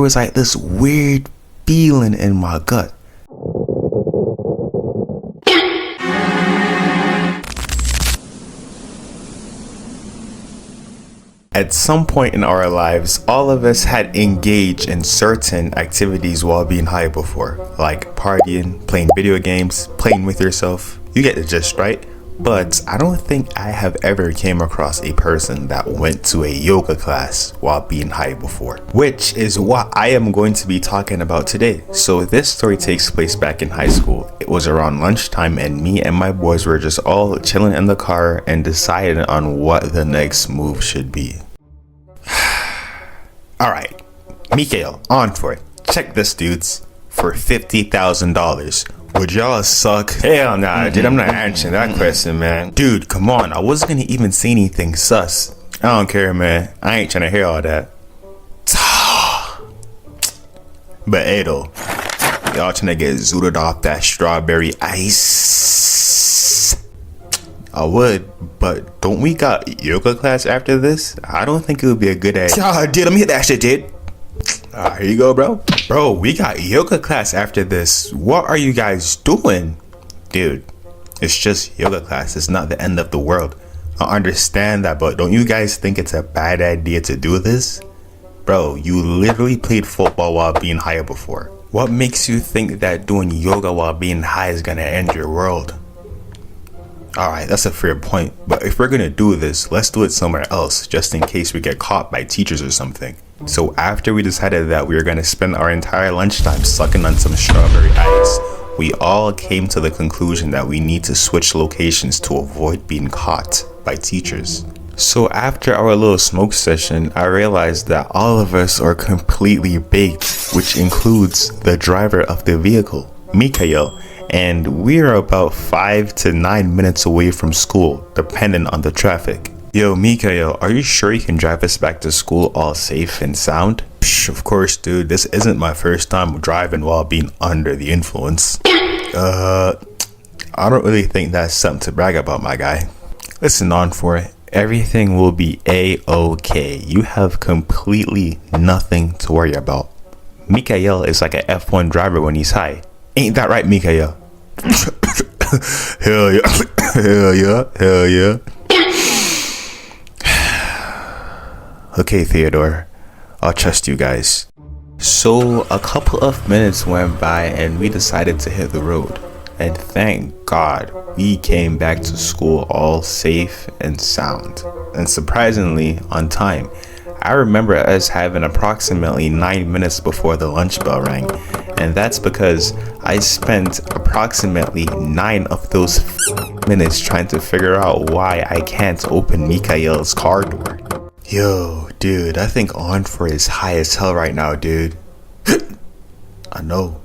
was like this weird feeling in my gut. At some point in our lives, all of us had engaged in certain activities while being high before, like partying, playing video games, playing with yourself. You get the gist, right? But I don't think I have ever came across a person that went to a yoga class while being high before, which is what I am going to be talking about today. So this story takes place back in high school. It was around lunchtime and me and my boys were just all chilling in the car and deciding on what the next move should be. Alright, Mikhail, on for it. Check this, dudes. For $50,000. Would y'all suck? Hell nah, dude, I'm not answering that question, man. Dude, come on, I wasn't gonna even say anything sus. I don't care, man. I ain't trying to hear all that. But hey though, y'all trying to get zooted off that strawberry ice? I would, but don't we got yoga class after this? I don't think it would be a good idea. Dude, let me hit that shit, dude. Here you go, bro. Bro, we got yoga class after this. What are you guys doing? Dude, it's just yoga class. It's not the end of the world. I understand that, but don't you guys think it's a bad idea to do this? Bro, you literally played football while being high before. What makes you think that doing yoga while being high is gonna end your world? Alright, that's a fair point. But if we're gonna do this, let's do it somewhere else, just in case we get caught by teachers or something. So after we decided that we were going to spend our entire lunchtime sucking on some strawberry ice, we all came to the conclusion that we need to switch locations to avoid being caught by teachers. So after our little smoke session, I realized that all of us are completely baked, which includes the driver of the vehicle, Mikhail, and we're about 5 to 9 minutes away from school, depending on the traffic. Yo, Mikhail, are you sure you can drive us back to school all safe and sound? Psh, of course, dude. This isn't my first time driving while being under the influence. I don't really think that's something to brag about, my guy. Listen, on for it. Everything will be A-okay. You have completely nothing to worry about. Mikhail is like an F1 driver when he's high. Ain't that right, Mikhail? Hell yeah. Hell yeah. Hell yeah. Okay, Theodore, I'll trust you guys. So a couple of minutes went by and we decided to hit the road. And thank God we came back to school all safe and sound. And surprisingly on time. I remember us having approximately 9 minutes before the lunch bell rang. And that's because I spent approximately 9 of those minutes trying to figure out why I can't open Mikhail's car door. Yo, dude, I think Onfor is high as hell right now, dude. I know.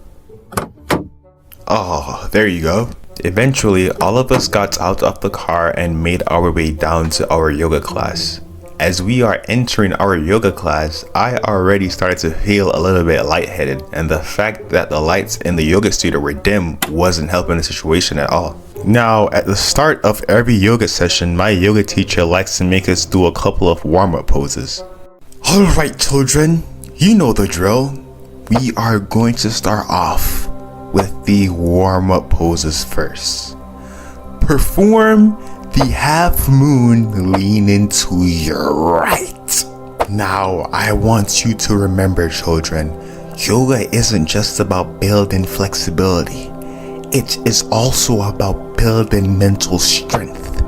Oh, there you go. Eventually, all of us got out of the car and made our way down to our yoga class. As we are entering our yoga class, I already started to feel a little bit lightheaded, and the fact that the lights in the yoga studio were dim wasn't helping the situation at all. Now, at the start of every yoga session, my yoga teacher likes to make us do a couple of warm-up poses. Alright children, you know the drill. We are going to start off with the warm-up poses first. Perform the half moon leaning to your right. Now, I want you to remember, children, yoga isn't just about building flexibility. It is also about building mental strength.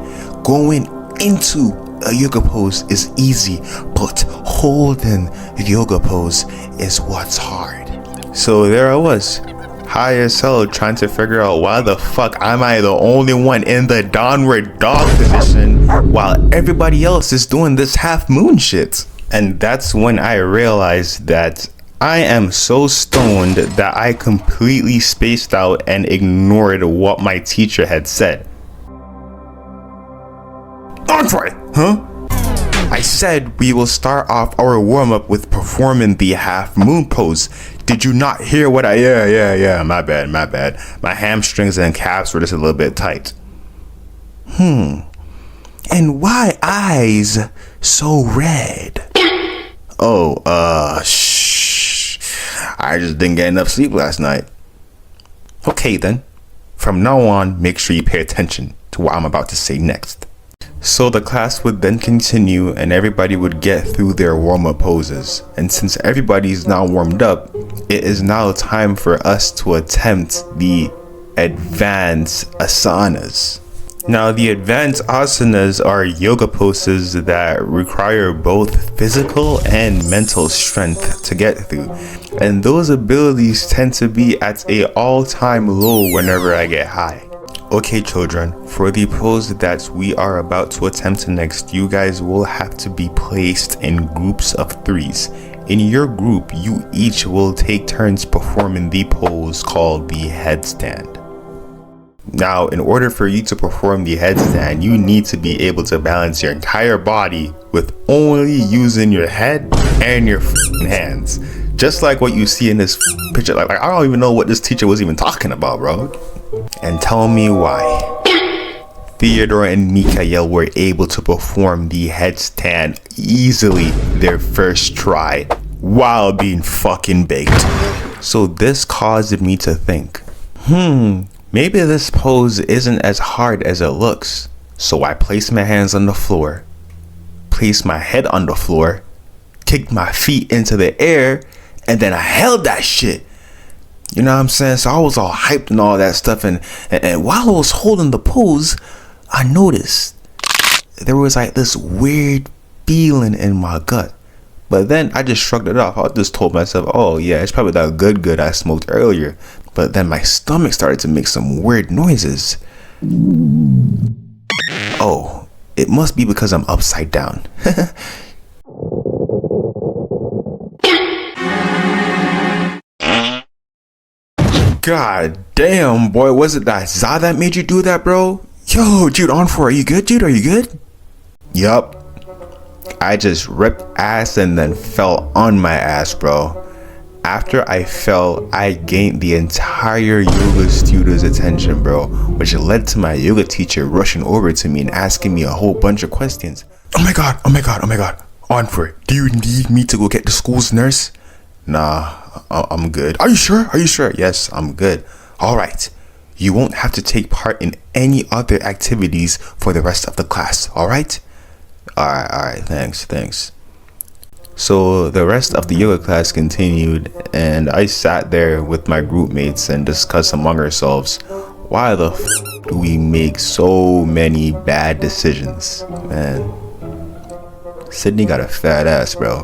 Going into a yoga pose is easy, but holding the yoga pose is what's hard. So there I was, high as hell, trying to figure out why the fuck am I the only one in the downward dog position while everybody else is doing this half moon shit. And that's when I realized that I am so stoned that I completely spaced out and ignored what my teacher had said. On for it, huh? I said we will start off our warm-up with performing the half moon pose. Did you not hear what yeah, my bad. My hamstrings and calves were just a little bit tight. And why eyes so red? Oh, shh. I just didn't get enough sleep last night. Okay then. From now on, make sure you pay attention to what I'm about to say next. So the class would then continue and everybody would get through their warm-up poses. And since everybody's now warmed up, it is now time for us to attempt the advanced asanas. Now the advanced asanas are yoga poses that require both physical and mental strength to get through. And those abilities tend to be at a all-time low whenever I get high. Okay children, for the pose that we are about to attempt next, you guys will have to be placed in groups of 3s. In your group, you each will take turns performing the pose called the headstand. Now, in order for you to perform the headstand, you need to be able to balance your entire body with only using your head and your hands. Just like what you see in this picture. Like I don't even know what this teacher was even talking about, bro. And tell me why Theodore and Mikael were able to perform the headstand easily their first try while being fucking baked. So this caused me to think, maybe this pose isn't as hard as it looks. So I placed my hands on the floor, placed my head on the floor, kicked my feet into the air, and then I held that shit. You know what I'm saying? So I was all hyped and all that stuff, and while I was holding the pose, I noticed there was like this weird feeling in my gut. But then I just shrugged it off. I just told myself, oh yeah, it's probably that good I smoked earlier. But then my stomach started to make some weird noises. Oh, it must be because I'm upside down. God damn, boy, was it that za that made you do that, bro? Yo, dude, on for, are you good, dude? Are you good? Yup. I just ripped ass and then fell on my ass, bro. After I fell, I gained the entire yoga studio's attention, bro, which led to my yoga teacher rushing over to me and asking me a whole bunch of questions. Oh my god. On for, do you need me to go get the school's nurse? Nah, I'm good. Are you sure? Yes, I'm good. All right. You won't have to take part in any other activities for the rest of the class. All right. Thanks. So the rest of the yoga class continued, and I sat there with my group mates and discussed among ourselves, why the do we make so many bad decisions? Man, Sydney got a fat ass, bro.